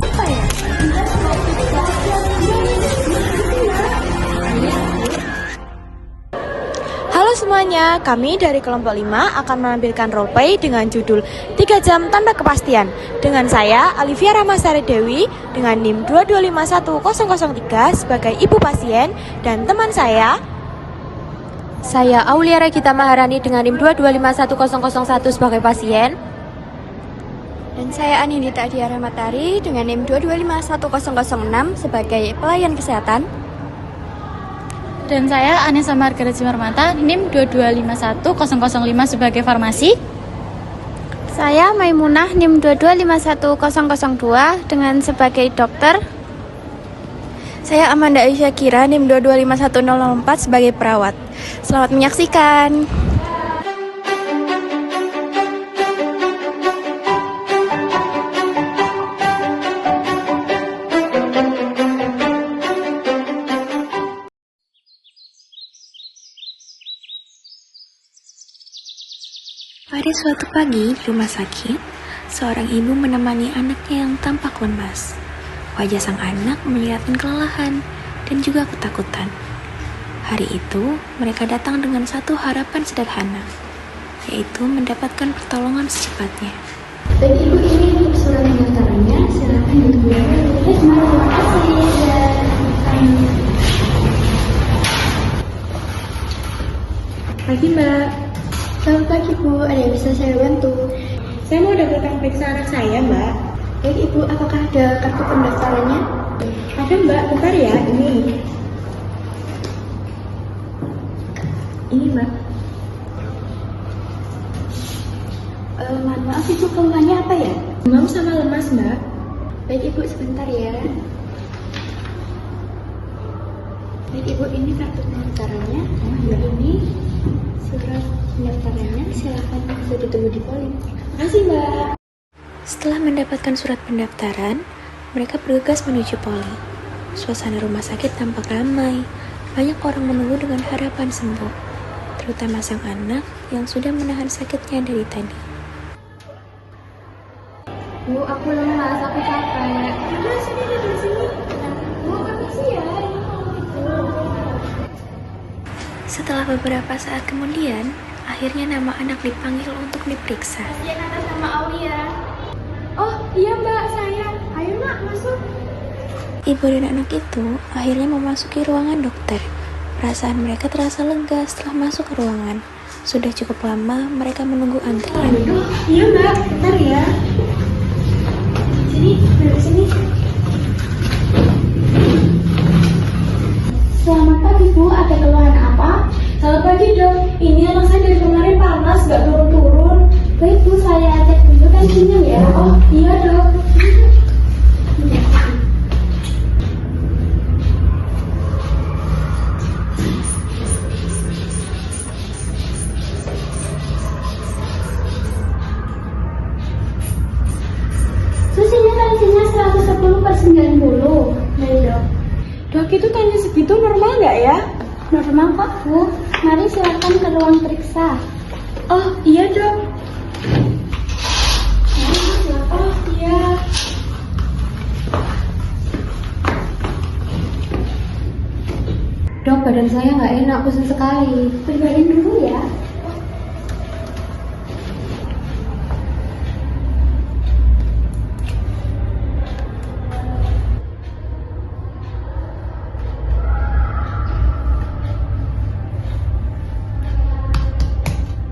siapa ya? Halo semuanya, kami dari kelompok 5 akan menampilkan roleplay dengan judul 3 jam tanpa kepastian. Dengan saya, Alivia Ramasari Dewi, dengan NIM 2251003 sebagai ibu pasien, dan teman saya Aulia Regita Maharani dengan NIM 2251001 sebagai pasien. Dan saya Anindita Diara Matari dengan NIM 2251006 sebagai pelayan kesehatan. Dan saya Anissa Margaret Simarmata, NIM 2251005 sebagai farmasi. Saya Maimunah, NIM 2251002 dengan sebagai dokter. Saya Amanda Aisyah Kira, NIM 2251004 sebagai perawat. Selamat menyaksikan. Pada suatu pagi di rumah sakit, seorang ibu menemani anaknya yang tampak lemas. Wajah sang anak menyiratkan kelelahan dan juga ketakutan. Hari itu, mereka datang dengan satu harapan sederhana, yaitu mendapatkan pertolongan secepatnya. Dan ibu ini untuk surat pendaftarannya, silakan ditunggu. Terima kasih ya. Pagi Mbak. Selamat pagi Bu, ada yang bisa saya bantu? Saya mau daftarkan periksa anak saya Mbak. Baik Ibu, apakah ada kartu pendaftarannya? Ada Mbak, bentar ya, ini Mbak. Mohon maaf Ibu, keluhannya apa ya? Demam sama lemas Mbak. Baik Ibu, sebentar ya. Baik Ibu, ini kartu pendaftarannya. Ini surat pendaftarannya, silakan bisa ditunggu di polling. Makasih Mbak. Setelah mendapatkan surat pendaftaran, mereka bergegas menuju poli. Suasana rumah sakit tampak ramai. Banyak orang menunggu dengan harapan sembuh, terutama sang anak yang sudah menahan sakitnya dari tadi. Bu, aku lemas, aku capek. Udah, sini. Bu, permisi ya. Setelah beberapa saat kemudian, akhirnya nama anak dipanggil untuk diperiksa. Pasien atas nama Aulia. Oh iya Mbak, saya. Ayo Nak, masuk. Ibu dan anak itu akhirnya memasuki ruangan dokter. Perasaan mereka terasa lega setelah masuk ke ruangan. Sudah cukup lama mereka menunggu antrian. Iya Mbak, bentar ya. Sini, duduk sini. Selamat pagi Bu, ada keluhan apa? Selamat pagi dok, ini anak saya dari kemarin panas, gak turun-turun. Baik Bu, saya cek dulu tensinya ya. Oh iya dok. Susinya tensinya 110/90. Baik dok. Dok itu tanya segitu normal gak ya? Normal kok Bu. Mari silakan ke ruang periksa. Oh iya dok. Oh iya. Dok, badan saya nggak enak, pusing sekali. Berbaring dulu ya.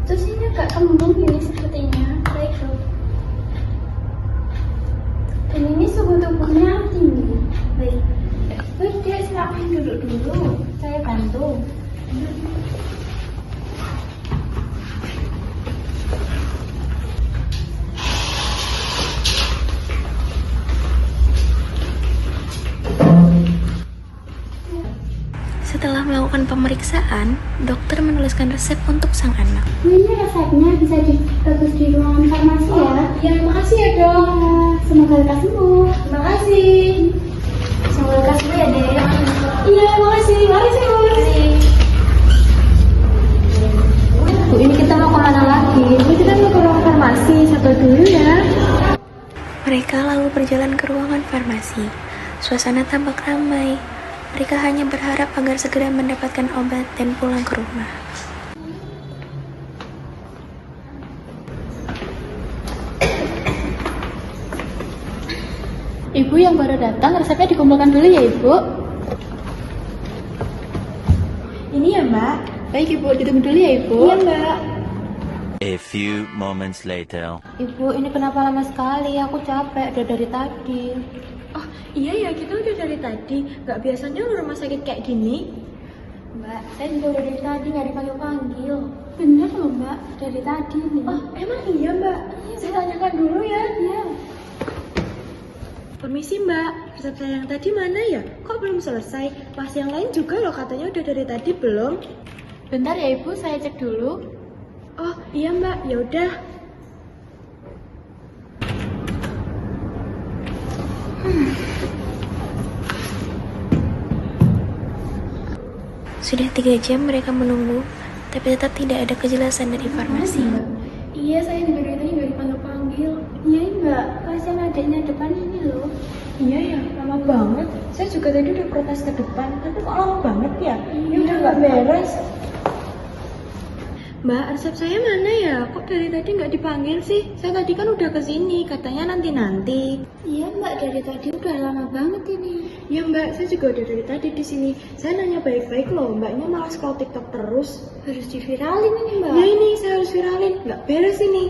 Terus ini agak kembung ini sepertinya. Baik dok. Dan ini suhu tubuhnya tinggi. Baik. Baik dek, silakan duduk dulu. Saya bantu. Setelah melakukan pemeriksaan, dokter menuliskan resep untuk sang anak. Ini resepnya bisa ditebus di ruangan farmasi ya. Iya makasih ya dok. Semoga lekas sembuh. Terima kasih. Semoga lekas sembuh ya dek. Iya makasih. Mari sih Bu. Bu, ini kita mau kemana lagi? Ini kita mau ke ruang farmasi, satu dulu ya. Mereka lalu berjalan ke ruangan farmasi. Suasana tampak ramai. Mereka hanya berharap agar segera mendapatkan obat dan pulang ke rumah. Ibu yang baru datang, resepnya dikumpulkan dulu ya Ibu. Ini ya Mbak. Baik Ibu, ditunggu dulu ya Ibu. Iya Mbak. A few moments later. Ibu, ini kenapa lama sekali? Aku capek udah dari tadi. Oh iya ya, kita udah dari tadi. Gak biasanya lu rumah sakit kayak gini. Mbak, saya juga udah dari tadi nggak dipanggil-panggil. Bener loh mbak, dari tadi nih. Oh emang iya Mbak? Saya tanyakan dulu ya. Iya. Permisi Mbak, resep saya yang tadi mana ya? Kok belum selesai? Pas yang lain juga loh katanya udah dari tadi belum. Bentar ya Ibu, saya cek dulu. Oh iya Mbak, ya udah. Sudah 3 jam mereka menunggu, tapi tetap tidak ada kejelasan dari farmasi. Iya, saya juga dari tadi nggak dipanggil-panggil. Iya mbak, kasihan adiknya depan ini loh. Iya ya, lama banget. Saya juga tadi udah protes ke depan, tapi kok lama banget ya? Ini udah nggak beres. Mbak, resep saya mana ya? Kok dari tadi nggak dipanggil sih? Saya tadi kan udah kesini, katanya nanti-nanti. Iya mbak, dari tadi udah lama banget ini. Ya Mbak, saya juga udah dari tadi di sini. Saya nanya baik-baik loh, Mbaknya malah scroll TikTok terus. Harus diviralin ini mbak. Ya ini, saya harus viralin, nggak beres ini.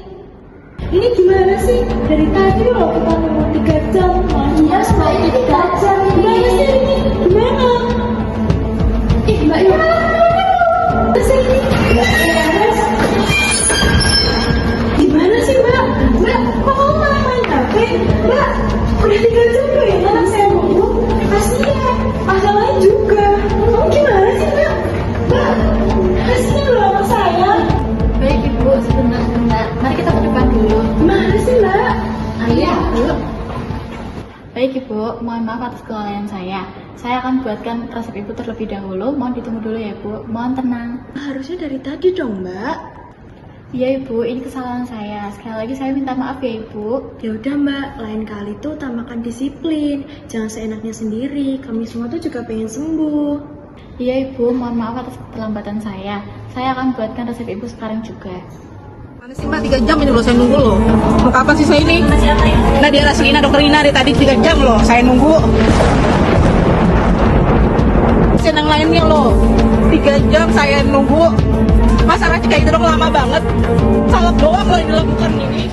Ini gimana sih? Dari tadi loh kita nunggu 3 jam. Iya mbak, ini 3 jam ini. Gimana sih ini? Gimana? Ih mbak, ya. Gimana sih ini? Nggak beres. Gimana sih Mbak? Mbak, kok kamu malah main HP? Mbak, udah 3 jam loh ya anak saya nunggu. Kasihan, pasal lain juga. Kamu gimana sih Mbak? Mbak, kasihan loh anak saya. Baik Ibu, sebentar. Mari kita ke depan dulu. Gimana sih Mbak? Ayo, yuk. Baik Ibu, mohon maaf atas kelalaian saya. Saya akan buatkan resep Ibu terlebih dahulu. Mohon ditunggu dulu ya Ibu. Mohon tenang. Harusnya dari tadi dong Mbak. Iya Ibu, ini kesalahan saya. Sekali lagi saya minta maaf ya Ibu. Ya udah Mbak, lain kali tuh utamakan disiplin. Jangan seenaknya sendiri. Kami semua tuh juga pengen sembuh. Iya Ibu, mohon maaf atas keterlambatan saya. Saya akan buatkan resep Ibu sekarang juga. Mana sih mbak, 3 jam ini loh saya nunggu loh. Mau kapan sih saya ini? Nah dia Raslina, dokter Ina dari tadi 3 jam loh saya nunggu. Senang lainnya loh, 3 jam saya nunggu. Masalah kayak gitu dong lama banget. Salah doang loh yang dilakukan ini.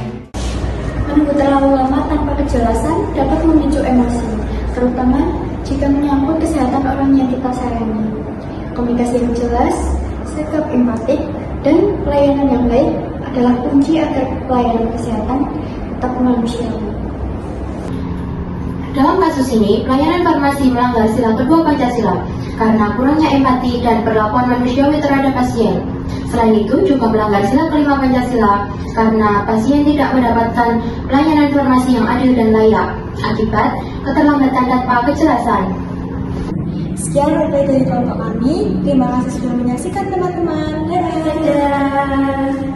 Menunggu terlalu lama tanpa kejelasan dapat memicu emosi, terutama jika menyangkut kesehatan orang yang kita sayangi. Komunikasi yang jelas, sikap empatik, dan pelayanan yang baik adalah kunci agar pelayanan kesehatan tetap manusiawi. Dalam kasus ini, pelayanan farmasi melanggar sila kedua Pancasila karena kurangnya empati dan perlakuan manusiawi terhadap pasien. Selain itu, juga melanggar sila kelima Pancasila karena pasien tidak mendapatkan pelayanan farmasi yang adil dan layak akibat keterlambatan tanpa kejelasan. Sekian review dari kelompok kami. Terima kasih sudah menyaksikan teman-teman. Dadah.